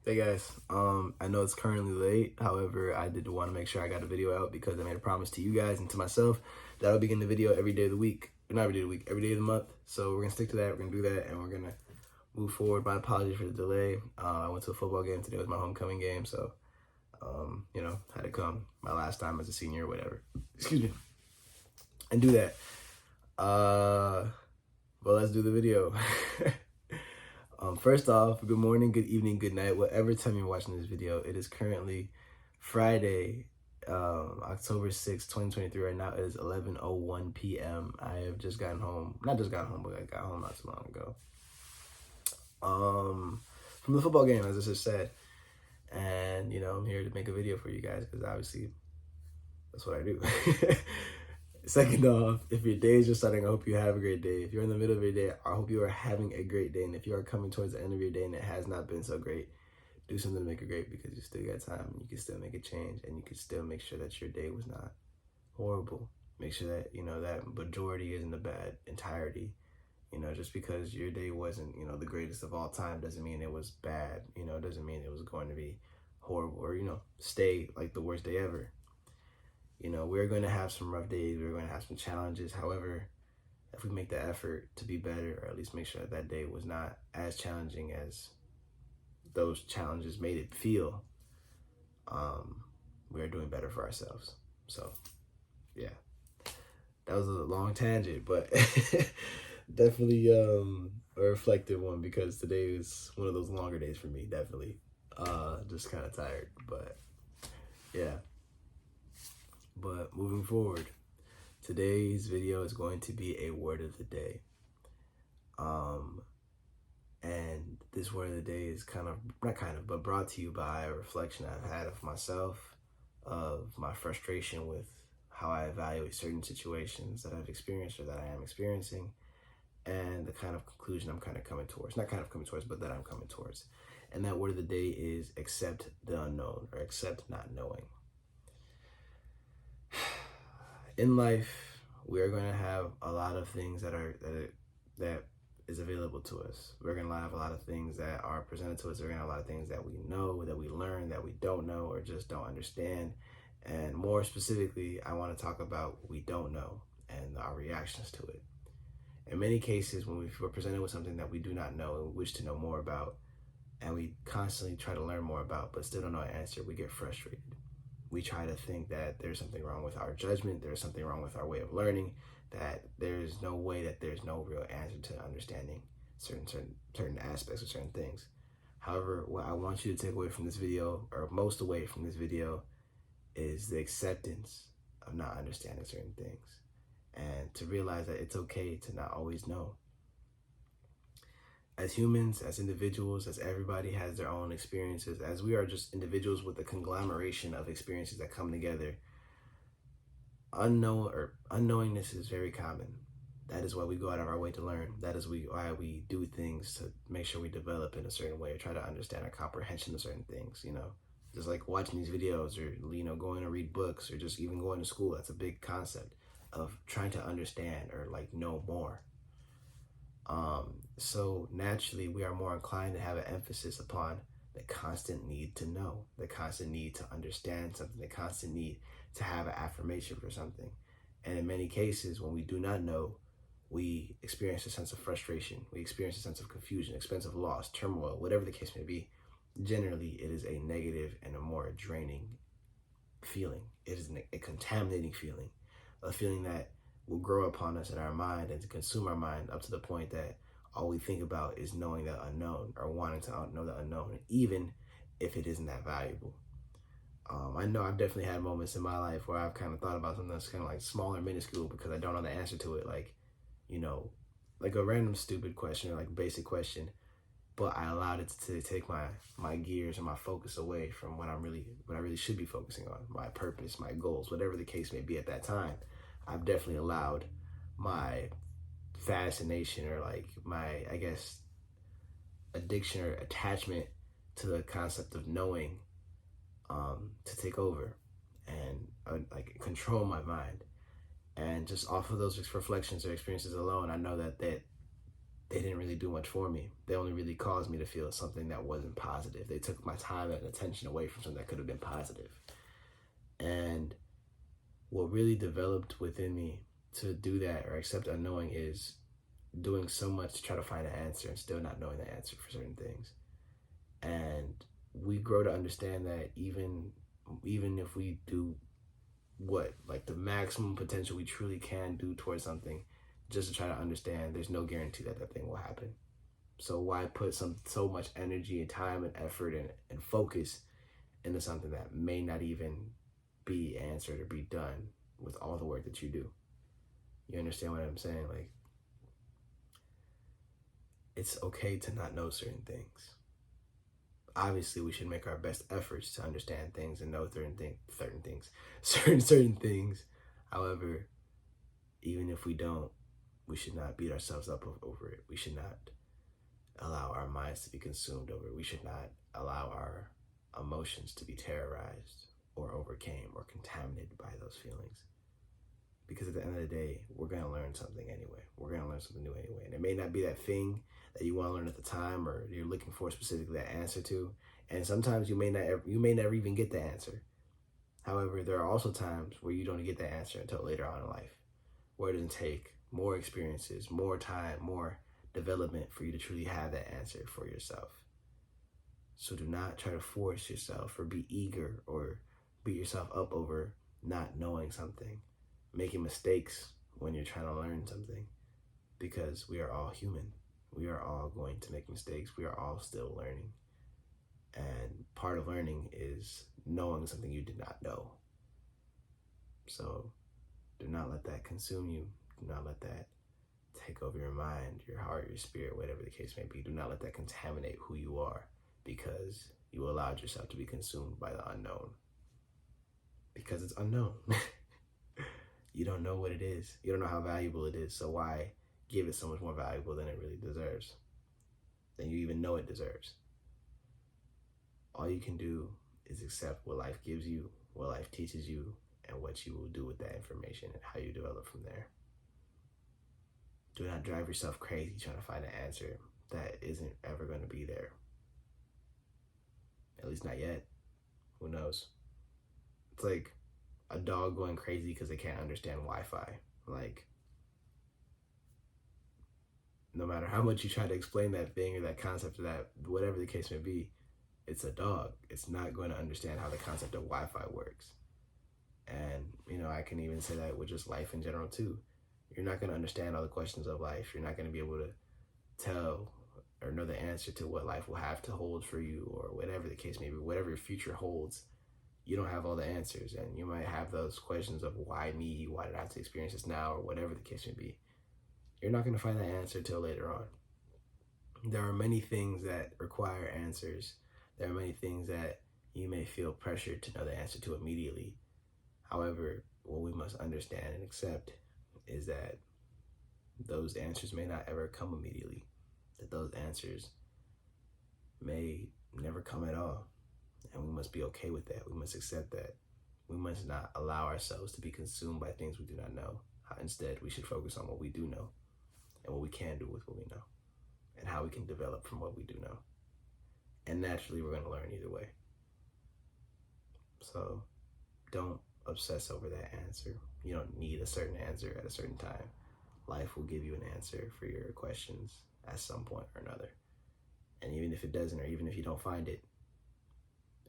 Hey guys, I know it's currently late. However, I did want to make sure I got a video out because I made a promise to you guys and to myself that I'll be getting the video every day of the week. Not every day of the week, every day of the month. So we're gonna stick to that. We're gonna do that, and we're gonna move forward. My apologies for the delay. I went to a football game today. It was my homecoming game, so had to come my last time as a senior or whatever. Excuse me, and do that. Well, let's do the video. First off, good morning, good evening, good night, whatever time you're watching this video. It is currently Friday, October 6th, 2023. Right now it is 11:01 p.m. I have just gotten home. Not just got home, but I got home not too long ago. From the football game, as I just said. And, I'm here to make a video for you guys because obviously that's what I do. Second off, if your day is just starting, I hope you have a great day. If you're in the middle of your day, I hope you are having a great day. And if you are coming towards the end of your day and it has not been so great, do something to make it great because you still got time and you can still make a change and you can still make sure that your day was not horrible. Make sure that, that majority isn't the bad entirety. Just because your day wasn't, the greatest of all time doesn't mean it was bad. Doesn't mean it was going to be horrible or, stay like the worst day ever. We're going to have some rough days. We're going to have some challenges. However, if we make the effort to be better, or at least make sure that day was not as challenging as those challenges made it feel, we're doing better for ourselves. So, yeah, that was a long tangent, but definitely a reflective one because today is one of those longer days for me. Definitely, just kind of tired, but yeah. But moving forward, today's video is going to be a word of the day. And this word of the day is but brought to you by a reflection I've had of myself, of my frustration with how I evaluate certain situations that I've experienced or that I am experiencing, and the kind of conclusion I'm kind of coming towards. Not kind of coming towards, but that I'm coming towards. And that word of the day is accept the unknown, or accept not knowing. In life, we are going to have a lot of things that is available to us. We're going to have a lot of things that are presented to us. We're going to have a lot of things that we know, that we learn, that we don't know, or just don't understand. And more specifically, I want to talk about what we don't know and our reactions to it. In many cases, when we're presented with something that we do not know and wish to know more about, and we constantly try to learn more about, but still don't know an answer, we get frustrated. We try to think that there's something wrong with our judgment, there's something wrong with our way of learning, that there's no way that there's no real answer to understanding certain aspects of certain things. However, what I want you to take away from this video, or most away from this video, is the acceptance of not understanding certain things, and to realize that it's okay to not always know. As humans, as individuals, as everybody has their own experiences, as we are just individuals with a conglomeration of experiences that come together, unknowingness is very common. That is why we go out of our way to learn. That is why we do things to make sure we develop in a certain way or try to understand our comprehension of certain things, Just like watching these videos or, going to read books or just even going to school. That's a big concept of trying to understand or know more. So naturally, we are more inclined to have an emphasis upon the constant need to know, the constant need to understand something, the constant need to have an affirmation for something. And in many cases, when we do not know, we experience a sense of frustration. We experience a sense of confusion, expensive loss, turmoil, whatever the case may be. Generally, it is a negative and a more draining feeling. It is a contaminating feeling, a feeling that will grow upon us in our mind and to consume our mind up to the point that all we think about is knowing the unknown or wanting to know the unknown, even if it isn't that valuable. I know I've definitely had moments in my life where I've kind of thought about something that's kind of like small or minuscule because I don't know the answer to it, like a random stupid question or like basic question, but I allowed it to take my gears and my focus away from what I really should be focusing on, my purpose, my goals, whatever the case may be at that time. I've definitely allowed my fascination or my, I guess, addiction or attachment to the concept of knowing to take over and control my mind. And just off of those reflections or experiences alone, I know that they didn't really do much for me. They only really caused me to feel something that wasn't positive. They took my time and attention away from something that could have been positive. And what really developed within me to do that or accept unknowing is doing so much to try to find an answer and still not knowing the answer for certain things. And we grow to understand that even if we do like the maximum potential we truly can do towards something, just to try to understand, there's no guarantee that that thing will happen. So why put so much energy and time and effort and focus into something that may not even be answered or be done with all the work that you do? You understand what I'm saying? Like, it's okay to not know certain things. Obviously, we should make our best efforts to understand things and know certain things. However, even if we don't, we should not beat ourselves up over it. We should not allow our minds to be consumed over it. We should not allow our emotions to be terrorized or overcame or contaminated by those feelings. Because at the end of the day, we're going to learn something anyway. We're going to learn something new anyway. And it may not be that thing that you want to learn at the time or you're looking for specifically that answer to. And sometimes you may never even get the answer. However, there are also times where you don't get the answer until later on in life, where it doesn't take more experiences, more time, more development for you to truly have that answer for yourself. So do not try to force yourself or be eager or beat yourself up over not knowing something, making mistakes when you're trying to learn something, because we are all human. We are all going to make mistakes. We are all still learning. And part of learning is knowing something you did not know. So do not let that consume you. Do not let that take over your mind, your heart, your spirit, whatever the case may be. Do not let that contaminate who you are, because you allowed yourself to be consumed by the unknown. Because it's unknown. You don't know what it is. You don't know how valuable it is. So why give it so much more valuable than it really deserves, than you even know it deserves? All you can do is accept what life gives you, what life teaches you, and what you will do with that information and how you develop from there. Do not drive yourself crazy trying to find an answer that isn't ever going to be there. At least not yet. Who knows? It's like a dog going crazy because they can't understand Wi-Fi. Like, no matter how much you try to explain that thing or that concept or that, whatever the case may be, it's a dog. It's not going to understand how the concept of Wi-Fi works. And, I can even say that with just life in general too. You're not going to understand all the questions of life. You're not going to be able to tell or know the answer to what life will have to hold for you, or whatever the case may be, whatever your future holds. You don't have all the answers, and you might have those questions of why me, why did I have to experience this now, or whatever the case may be. You're not going to find that answer till later on. There are many things that require answers. There are many things that you may feel pressured to know the answer to immediately. However, what we must understand and accept is that those answers may not ever come immediately, that those answers may never come at all. And we must be okay with that. We must accept that. We must not allow ourselves to be consumed by things we do not know. Instead, we should focus on what we do know and what we can do with what we know and how we can develop from what we do know. And naturally, we're going to learn either way. So don't obsess over that answer. You don't need a certain answer at a certain time. Life will give you an answer for your questions at some point or another. And even if it doesn't, or even if you don't find it,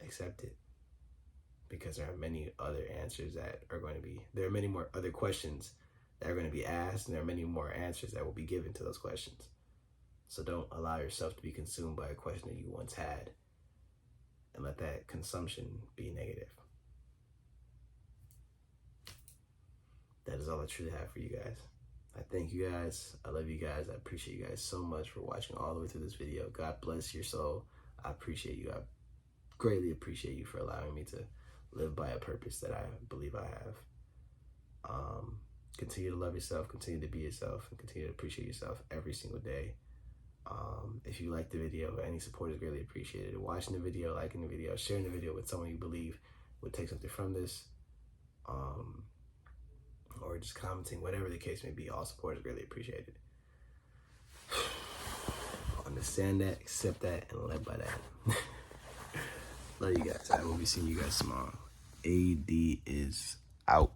accept it. Because there are many other answers that are going to be, there are many more other questions that are going to be asked, and there are many more answers that will be given to those questions. So don't allow yourself to be consumed by a question that you once had, and let that consumption be negative. That is all I truly have for you guys. I thank you guys. I love you guys. I appreciate you guys so much for watching all the way through this video. God bless your soul. I appreciate you. I greatly appreciate you for allowing me to live by a purpose that I believe I have. Continue to love yourself, continue to be yourself, and continue to appreciate yourself every single day. If you like the video, any support is greatly appreciated. Watching the video, liking the video, sharing the video with someone you believe would take something from this, or just commenting, whatever the case may be, all support is greatly appreciated. understand that, accept that, and live by that. Love you guys. I will be seeing you guys tomorrow. AD is out.